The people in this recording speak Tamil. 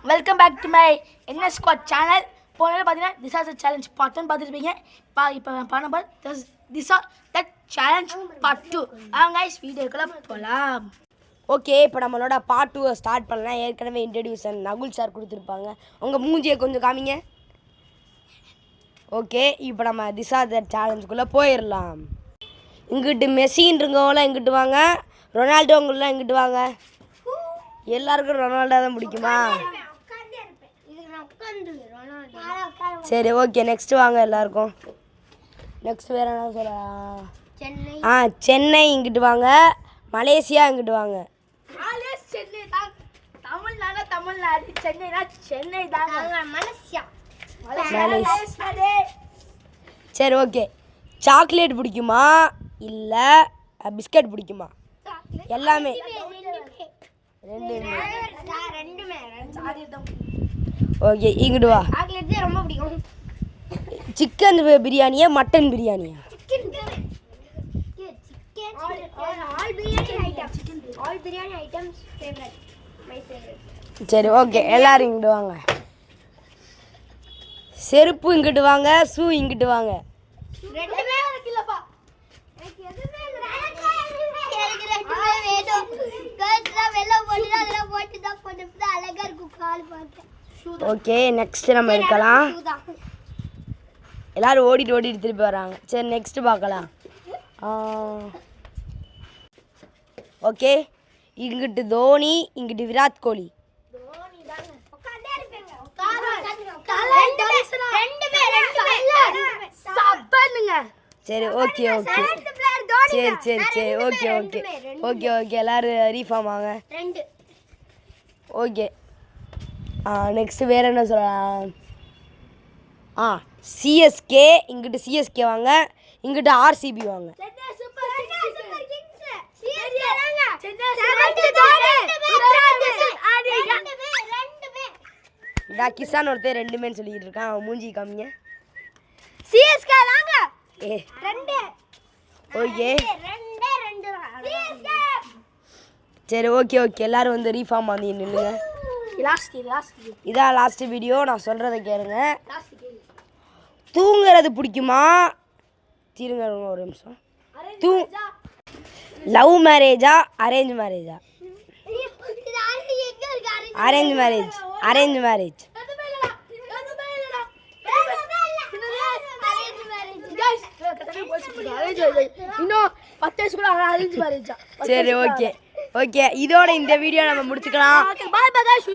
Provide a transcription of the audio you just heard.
வெல்கம் பேக் டு மை என்ன ஸ்குவாட் சேனல். போனது பார்த்தீங்கன்னா this R the challenge part 1 பார்த்துருப்பீங்க. இப்போ பண்ண போது this R the challenge part 2. Guys வீடியோக்குள்ள போகலாம். ஓகே, இப்போ நம்மளோட பார்ட் 2 ஸ்டார்ட் பண்ணலாம். ஏற்கனவே இன்ட்ரடியூஷன் நகுல் சார் கொடுத்துருப்பாங்க. உங்கள் மூஞ்சியை கொஞ்சம் காமிங்க. ஓகே, இப்போ நம்ம திஸ் ஆர் த சேலஞ்சுக்குள்ளே போயிடலாம். இங்கிட்டு மெஸ்ஸின்றவங்களாம் இங்கிட்டு வாங்க, ரொனால்டோங்களாம் இங்கிட்டு வாங்க. எல்லாருக்கும் ரொனால்டோ தான் பிடிக்குமா? சரி, ஓகே, நெக்ஸ்ட்டு வாங்க எல்லாருக்கும். நெக்ஸ்ட் வேறு என்ன சொல்லலாம்? சென்னை இங்கிட்டு வாங்க, மலேசியா இங்கிட்டு வாங்க. தமிழ்நாடு சென்னை தாங்க. மலேசியா. சரி, ஓகே. சாக்லேட் பிடிக்குமா இல்லை பிஸ்கட் பிடிக்குமா? எல்லாமே ரெண்டுமே. ஓகே, இங்கிட்டு வா. ரொம்ப பிடிக்கும். சிக்கன் பிரியாணியா மட்டன் பிரியாணியா? சரி, ஓகே, எல்லாரும் இங்கிட்டு வாங்க. செருப்பு இங்கிட்டு வாங்க, ஷூ இங்கிட்டு வாங்க. ஓகே, நெக்ஸ்ட் நம்ம இருக்கலாம். எல்லாரும் ஓடிட்டு திருப்பி வராங்க. சரி, நெக்ஸ்ட் பார்க்கலாம். ஓகே, இங்கிட்டு தோனி, இங்கிட்டு விராட் கோலி. சரி, ஓகே, ஓகே, சரி, ஓகே, எல்லாரும் ரீஃபார்ம் ஆங்க. ஓகே, நெக்ஸ்ட்டு வேறு என்ன சொல்லலாம்? சிஎஸ்கே, இங்கிட்டு சிஎஸ்கே வாங்க, இங்கிட்டு ஆர்சிபி வாங்க. கிசான் ஒருத்தர் ரெண்டுமே சொல்லிட்டு இருக்கான். அவன் மூஞ்சி காமிங்க. சிஎஸ்கே வாங்க. ஓகே, சரி, ஓகே, எல்லாரும் வந்து ரீஃபார்ம் ஆகி நில்லுங்க. இதான் லாஸ்ட் வீடியோ. நான் சொல்கிறத கேளுங்க. தூங்குறது பிடிக்குமா? தீருங்க ஒரு நிமிஷம். லவ் மேரேஜா அரேஞ்ச் மேரேஜா? Arrange marriage. சரி, ஓகே, இதோட இந்த வீடியோ நம்ம முடிச்சுக்கலாம்.